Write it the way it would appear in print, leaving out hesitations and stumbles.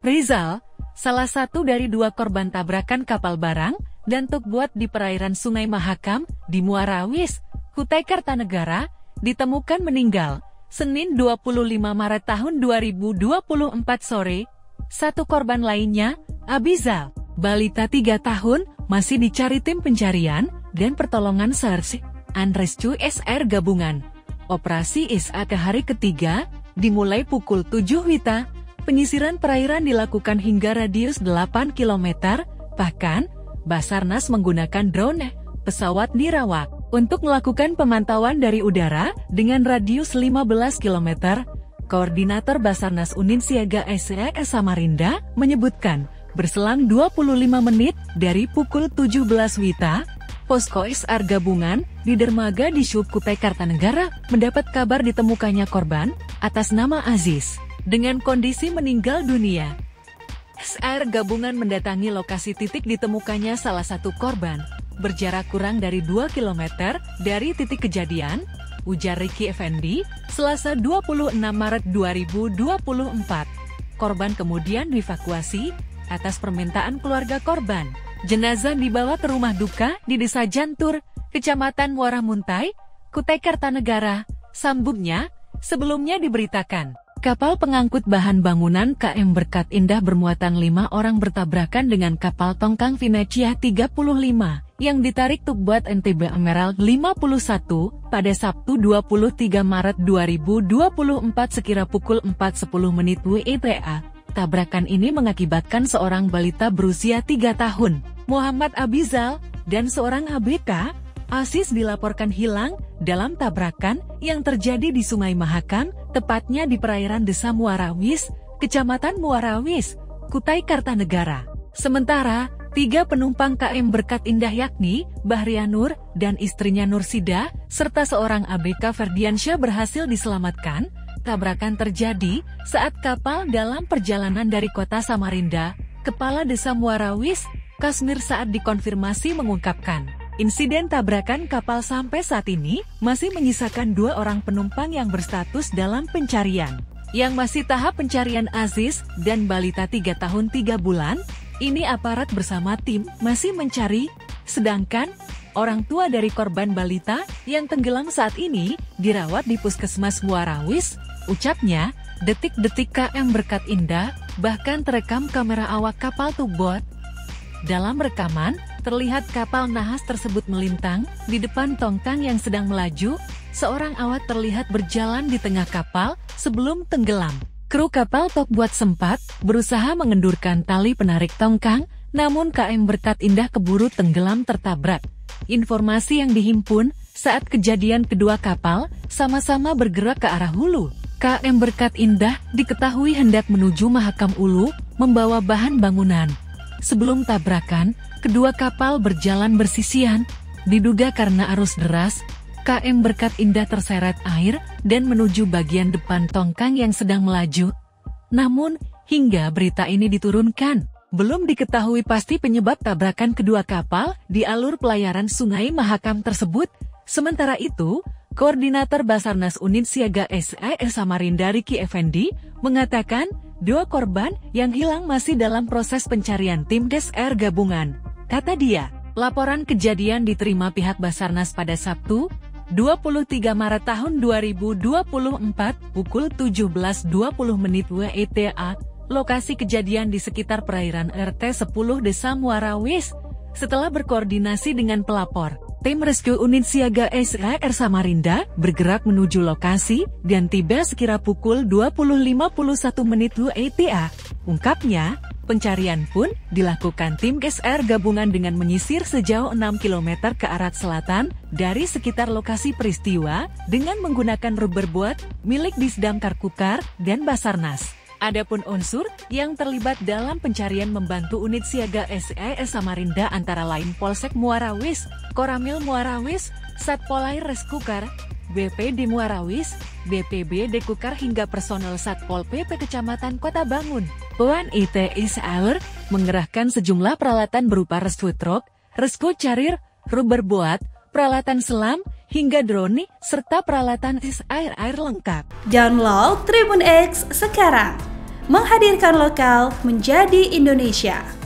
Rizal, salah satu dari 2 korban tabrakan kapal barang dan tugboat di perairan Sungai Mahakam di Muara Owis, Kutai Kartanegara, ditemukan meninggal Senin 25 Maret tahun 2024 sore. 1 korban lainnya, Abizal, balita 3 tahun, masih dicari tim pencarian dan pertolongan Search and Rescue SR gabungan. Operasi ISA ke hari ketiga, dimulai pukul 7 WITA. Penyisiran perairan dilakukan hingga radius 8 km, bahkan Basarnas menggunakan drone, pesawat nirawak, untuk melakukan pemantauan dari udara dengan radius 15 km. Koordinator Basarnas Unit Siaga SES Samarinda menyebutkan, berselang 25 menit dari pukul 17 WITA, Posko SR gabungan di dermaga di Syub Kutai Kartanegara mendapat kabar ditemukannya korban atas nama Aziz dengan kondisi meninggal dunia. SR gabungan mendatangi lokasi titik ditemukannya salah satu korban, berjarak kurang dari 2 km dari titik kejadian, ujar Ricky Effendi, Selasa 26 Maret 2024. Korban kemudian dievakuasi atas permintaan keluarga korban. Jenazah dibawa ke rumah duka di Desa Jantur, Kecamatan Muara Muntai, Kutai Kartanegara. Sambungnya, sebelumnya diberitakan, kapal pengangkut bahan bangunan KM Berkat Indah bermuatan 5 orang bertabrakan dengan kapal tongkang Venetia 35 yang ditarik tugboat NTB Emerald 51 pada Sabtu 23 Maret 2024 sekira pukul 4.10 WITA. Tabrakan ini mengakibatkan seorang balita berusia 3 tahun, Muhammad Abizal, dan seorang ABK, Aziz dilaporkan hilang dalam tabrakan yang terjadi di Sungai Mahakam, tepatnya di perairan Desa Muara Owis, Kecamatan Muara Owis, Kutai Kartanegara. Sementara, 3 penumpang KM Berkat Indah yakni Bahrianur dan istrinya Nursida, serta seorang ABK Ferdiansyah berhasil diselamatkan. Tabrakan terjadi saat kapal dalam perjalanan dari kota Samarinda, Kepala Desa Muara Owis, Kasmir saat dikonfirmasi mengungkapkan, insiden tabrakan kapal sampai saat ini masih menyisakan 2 orang penumpang yang berstatus dalam pencarian. Yang masih tahap pencarian Aziz dan balita 3 tahun 3 bulan, ini aparat bersama tim masih mencari, sedangkan orang tua dari korban balita yang tenggelam saat ini dirawat di Puskesmas Muara Owis. Ucapnya, detik-detik KM Berkat Indah bahkan terekam kamera awak kapal tugboat. Dalam rekaman, terlihat kapal nahas tersebut melintang di depan tongkang yang sedang melaju. Seorang awak terlihat berjalan di tengah kapal sebelum tenggelam. Kru kapal tugboat sempat berusaha mengendurkan tali penarik tongkang, namun KM Berkat Indah keburu tenggelam tertabrak. Informasi yang dihimpun saat kejadian kedua kapal sama-sama bergerak ke arah hulu. KM Berkat Indah diketahui hendak menuju Mahakam Ulu, membawa bahan bangunan. Sebelum tabrakan, kedua kapal berjalan bersisian. Diduga karena arus deras, KM Berkat Indah terseret air dan menuju bagian depan tongkang yang sedang melaju. Namun, hingga berita ini diturunkan, belum diketahui pasti penyebab tabrakan kedua kapal di alur pelayaran Sungai Mahakam tersebut. Sementara itu, Koordinator Basarnas Unit Siaga SES Samarinda Ricky Effendi mengatakan 2 korban yang hilang masih dalam proses pencarian tim SR gabungan. Kata dia, laporan kejadian diterima pihak Basarnas pada Sabtu, 23 Maret tahun 2024 pukul 17.20 WITA. Lokasi kejadian di sekitar perairan RT 10 Desa Muara Owis. Setelah berkoordinasi dengan pelapor, tim rescue unit siaga SR Samarinda bergerak menuju lokasi dan tiba sekira pukul 20.51 WITA. Ungkapnya, pencarian pun dilakukan tim SR gabungan dengan menyisir sejauh 6 km ke arah selatan dari sekitar lokasi peristiwa dengan menggunakan rubberboat milik Disdamkar Kukar dan Basarnas. Adapun unsur yang terlibat dalam pencarian membantu unit siaga SES Samarinda antara lain Polsek Muara Owis, Koramil Muara Owis, Satpol Air Reskukar, BPD Muara Owis, BPB Dekukar hingga personel Satpol PP Kecamatan Kota Bangun. Puan ITIS Air mengerahkan sejumlah peralatan berupa rescue truck, rescue carrier, rubberboat, peralatan selam, hingga drone, serta peralatan air lengkap. Download Tribun X sekarang, menghadirkan lokal menjadi Indonesia.